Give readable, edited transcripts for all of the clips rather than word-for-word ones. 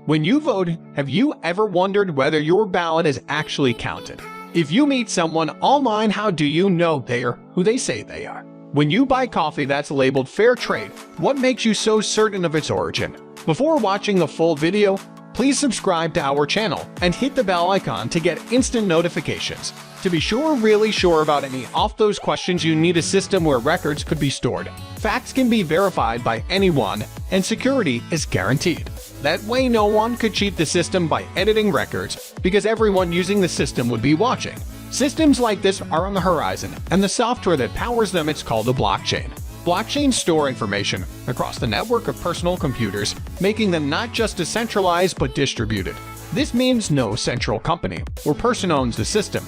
When you vote, have you ever wondered whether your ballot is actually counted? If you meet someone online, how do you know they are who they say they are? When you buy coffee that's labeled fair trade, what makes you so certain of its origin? Before watching the full video, please subscribe to our channel and hit the bell icon to get instant notifications. To be really sure about any of those questions, you need a system where records could be stored. Facts can be verified by anyone, and security is guaranteed. That way no one could cheat the system by editing records, because everyone using the system would be watching. Systems like this are on the horizon, and the software that powers them is called a blockchain. Blockchains store information across the network of personal computers, making them not just decentralized but distributed. This means no central company or person owns the system,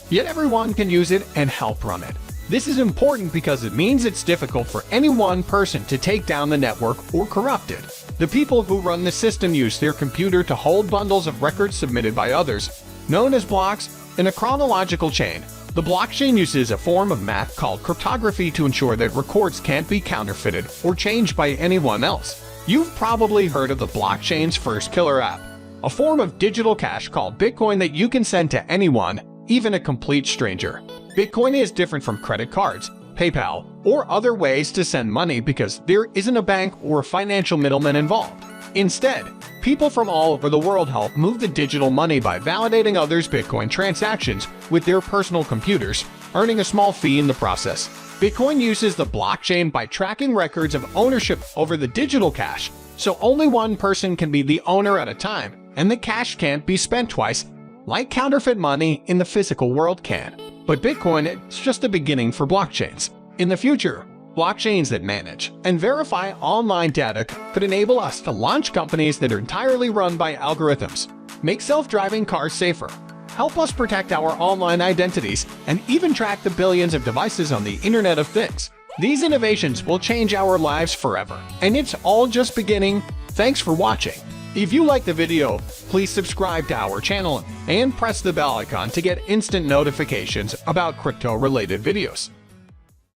yet everyone can use it and help run it. This is important because it means it's difficult for any one person to take down the network or corrupt it. The people who run the system use their computer to hold bundles of records submitted by others, known as blocks, in a chronological chain. The blockchain uses a form of math called cryptography to ensure that records can't be counterfeited or changed by anyone else. You've probably heard of the blockchain's first killer app, a form of digital cash called Bitcoin that you can send to anyone, even a complete stranger. Bitcoin is different from credit cards, PayPal, or other ways to send money because there isn't a bank or a financial middleman involved. Instead, people from all over the world help move the digital money by validating others' Bitcoin transactions with their personal computers, earning a small fee in the process. Bitcoin uses the blockchain by tracking records of ownership over the digital cash, so only one person can be the owner at a time, and the cash can't be spent twice, like counterfeit money in the physical world can. But Bitcoin is just the beginning for blockchains. In the future, blockchains that manage and verify online data could enable us to launch companies that are entirely run by algorithms, make self-driving cars safer, help us protect our online identities, and even track the billions of devices on the Internet of Things. These innovations will change our lives forever, and it's all just beginning. Thanks for watching. If you like the video, please subscribe to our channel and press the bell icon to get instant notifications about crypto-related videos.